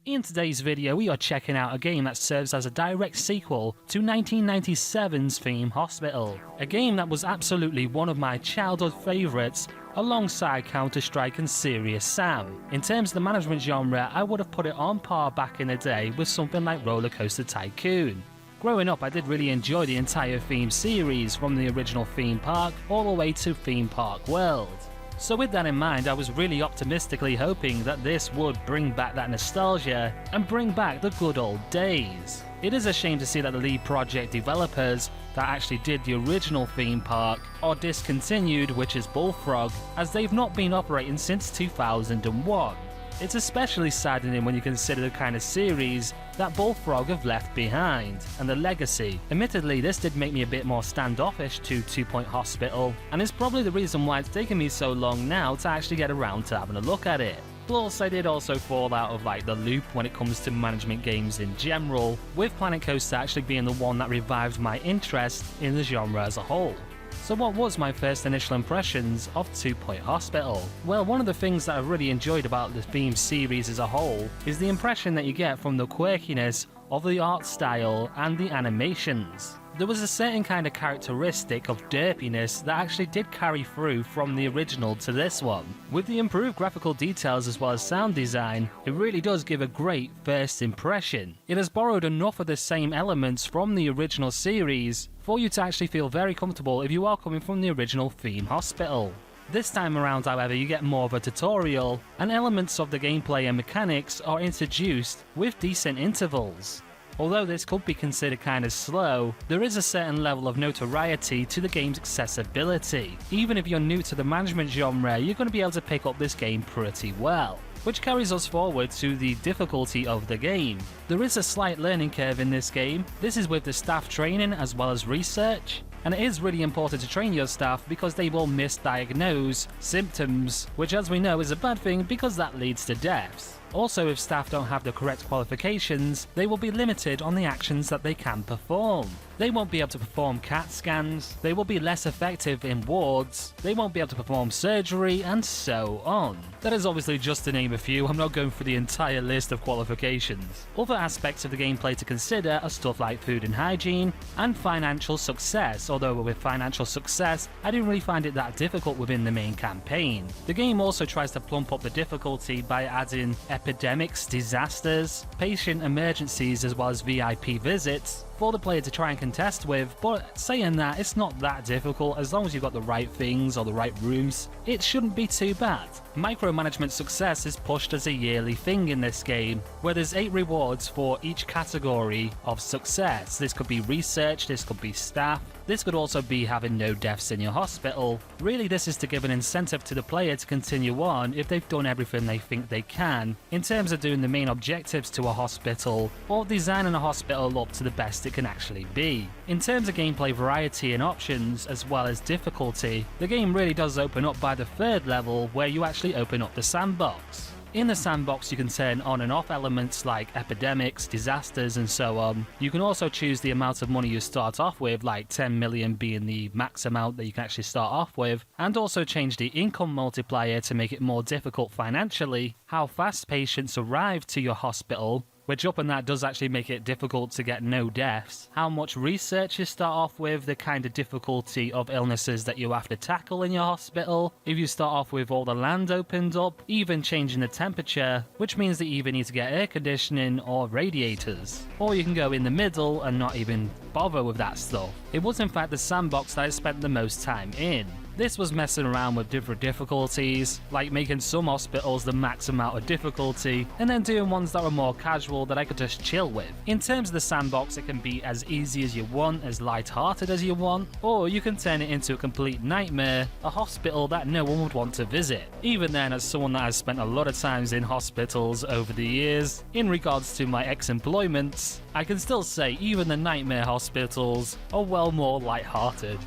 In today's video, we are checking out a game that serves as a direct sequel to 1997's Theme Hospital, a game that was absolutely one of my childhood favourites alongside Counter-Strike and Serious Sam. In terms of the management genre, I would have put it on par back in the day with something like Roller Coaster Tycoon. Growing up, I did really enjoy the entire Theme series, from the original Theme Park all the way to Theme Park World. So with that in mind, I was really optimistically hoping that this would bring back that nostalgia and bring back the good old days. It is a shame to see that the lead project developers that actually did the original theme park are discontinued, which is Bullfrog, as they've not been operating since 2001. It's especially saddening when you consider the kind of series that Bullfrog have left behind, and the legacy. Admittedly, this did make me a bit more standoffish to 2 Point Hospital, and it's probably the reason why it's taken me so long now to actually get around to having a look at it. Plus, I did also fall out of the loop when it comes to management games in general, with Planet Coaster actually being the one that revived my interest in the genre as a whole. So what was my first initial impressions of 2 Point Hospital? Well, one of the things that I've really enjoyed about the theme series as a whole is the impression that you get from the quirkiness of the art style and the animations. There was a certain kind of characteristic of derpiness that actually did carry through from the original to this one. With the improved graphical details as well as sound design, it really does give a great first impression. It has borrowed enough of the same elements from the original series for you to actually feel very comfortable if you are coming from the original Theme Hospital. This time around, however, you get more of a tutorial, and elements of the gameplay and mechanics are introduced with decent intervals. Although this could be considered kind of slow, there is a certain level of notoriety to the game's accessibility. Even if you're new to the management genre, you're going to be able to pick up this game pretty well. Which carries us forward to the difficulty of the game. There is a slight learning curve in this game. This is with the staff training as well as research. And it is really important to train your staff because they will misdiagnose symptoms, which as we know is a bad thing because that leads to deaths. Also, if staff don't have the correct qualifications, they will be limited on the actions that they can perform. They won't be able to perform CAT scans, they will be less effective in wards, they won't be able to perform surgery, and so on. That is obviously just to name a few. I'm not going through the entire list of qualifications. Other aspects of the gameplay to consider are stuff like food and hygiene, and financial success, although with financial success, I didn't really find it that difficult within the main campaign. The game also tries to plump up the difficulty by adding epidemics, disasters, patient emergencies, as well as VIP visits for the player to try and contest with, but saying that, it's not that difficult. As long as you've got the right things or the right rooms, it shouldn't be too bad. Micromanagement success is pushed as a yearly thing in this game, where there's 8 rewards for each category of success. This could be research, this could be staff, this could also be having no deaths in your hospital. Really, this is to give an incentive to the player to continue on if they've done everything they think they can, in terms of doing the main objectives to a hospital, or designing a hospital up to the best it can actually be. In terms of gameplay variety and options, as well as difficulty, the game really does open up by the 3rd level, where you actually open up the sandbox. In the sandbox, you can turn on and off elements like epidemics, disasters, and so on. You can also choose the amount of money you start off with, like 10 million being the max amount that you can actually start off with, and also change the income multiplier to make it more difficult financially, how fast patients arrive to your hospital, which up and that does actually make it difficult to get no deaths, how much research you start off with, the kind of difficulty of illnesses that you have to tackle in your hospital, if you start off with all the land opened up, even changing the temperature, which means that you either need to get air conditioning or radiators. Or you can go in the middle and not even bother with that stuff. It was in fact the sandbox that I spent the most time in. This was messing around with different difficulties, like making some hospitals the max amount of difficulty, and then doing ones that were more casual that I could just chill with. In terms of the sandbox, it can be as easy as you want, as light-hearted as you want, or you can turn it into a complete nightmare, a hospital that no one would want to visit. Even then, as someone that has spent a lot of times in hospitals over the years, in regards to my ex-employments, I can still say even the nightmare hospitals are well more light-hearted.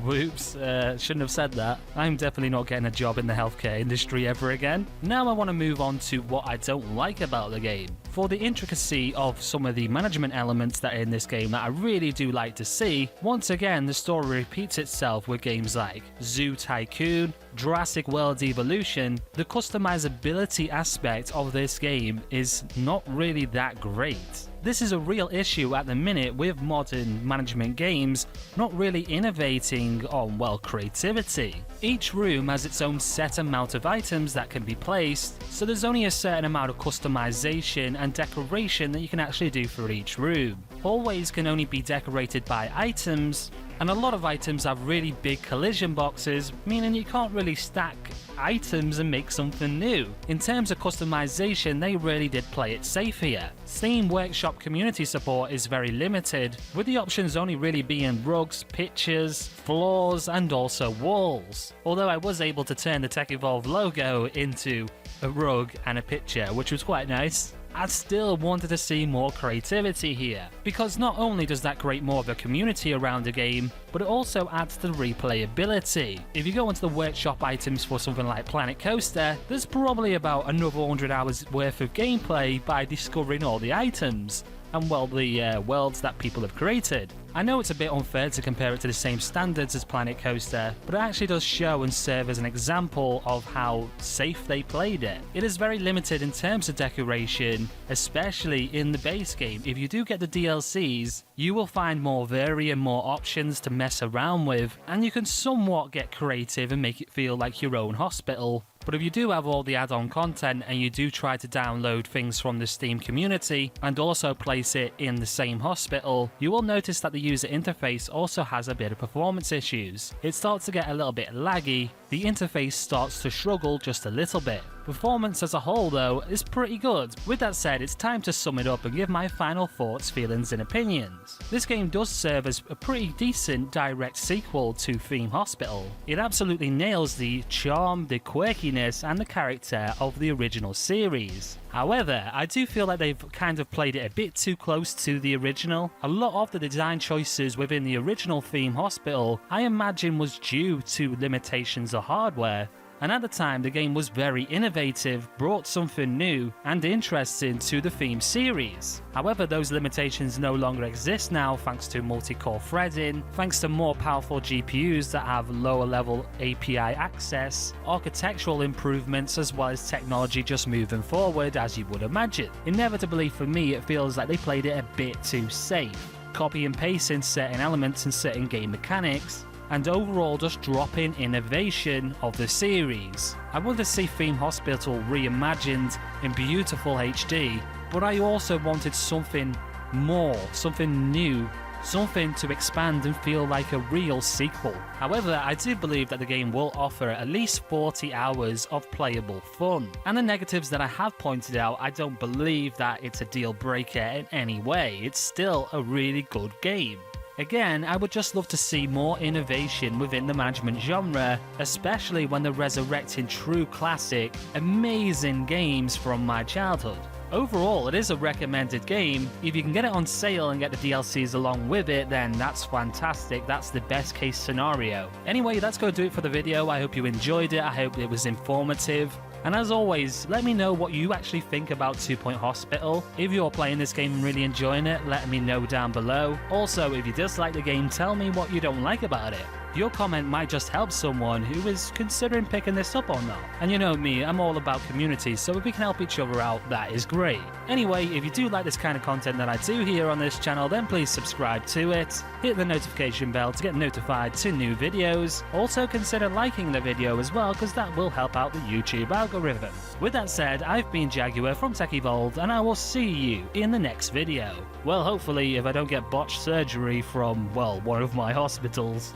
Whoops, shouldn't have said that. I'm definitely not getting a job in the healthcare industry ever again. Now I want to move on to what I don't like about the game. For the intricacy of some of the management elements that are in this game that I really do like to see, once again the story repeats itself with games like Zoo Tycoon, Jurassic World Evolution. The customizability aspect of this game is not really that great. This is a real issue at the minute with modern management games not really innovating on, well, creativity. Each room has its own set amount of items that can be placed, so there's only a certain amount of customization and decoration that you can actually do for each room. Hallways can only be decorated by items, and a lot of items have really big collision boxes, meaning you can't really stack items and make something new. In terms of customization, they really did play it safe here. Steam Workshop community support is very limited, with the options only really being rugs, pictures, floors, and also walls. Although I was able to turn the Tech Evolve logo into a rug and a picture, which was quite nice. I still wanted to see more creativity here, because not only does that create more of a community around the game, but it also adds to the replayability. If you go into the workshop items for something like Planet Coaster, there's probably about another 100 hours worth of gameplay by discovering all the items and, well, the worlds that people have created. I know it's a bit unfair to compare it to the same standards as Planet Coaster, but it actually does show and serve as an example of how safe they played it. It is very limited in terms of decoration, especially in the base game. If you do get the DLCs, you will find more and more options to mess around with, and you can somewhat get creative and make it feel like your own hospital. But if you do have all the add-on content and you do try to download things from the Steam community and also place it in the same hospital, you will notice that the user interface also has a bit of performance issues. It starts to get a little bit laggy, the interface starts to struggle just a little bit. Performance as a whole, though, is pretty good. With that said, it's time to sum it up and give my final thoughts, feelings and opinions. This game does serve as a pretty decent direct sequel to Theme Hospital. It absolutely nails the charm, the quirkiness and the character of the original series. However, I do feel like they've kind of played it a bit too close to the original. A lot of the design choices within the original Theme Hospital, I imagine, was due to limitations of hardware. And at the time, the game was very innovative, brought something new and interesting to the theme series. However, those limitations no longer exist now thanks to multi-core threading, thanks to more powerful GPUs that have lower level API access, architectural improvements, as well as technology just moving forward, as you would imagine. Inevitably for me, it feels like they played it a bit too safe, copy and pasting certain elements and certain game mechanics, and overall just dropping innovation of the series. I want to see Theme Hospital reimagined in beautiful HD, but I also wanted something more, something new, something to expand and feel like a real sequel. However, I do believe that the game will offer at least 40 hours of playable fun. And the negatives that I have pointed out, I don't believe that it's a deal breaker in any way. It's still a really good game. Again, I would just love to see more innovation within the management genre, especially when they're resurrecting true classic, amazing games from my childhood. Overall, it is a recommended game. If you can get it on sale and get the DLCs along with it, then that's fantastic. That's the best case scenario. Anyway, that's going to do it for the video. I hope you enjoyed it. I hope it was informative. And as always, let me know what you actually think about 2 Point Hospital. If you're playing this game and really enjoying it, let me know down below. Also, if you dislike the game, tell me what you don't like about it. Your comment might just help someone who is considering picking this up or not. And you know me, I'm all about community, so if we can help each other out, that is great. Anyway, if you do like this kind of content that I do here on this channel, then please subscribe to it. Hit the notification bell to get notified to new videos. Also consider liking the video as well, because that will help out the YouTube algorithm. With that said, I've been Jaguar from Tech Evolved, and I will see you in the next video. Well, hopefully if I don't get botched surgery from, well, one of my hospitals.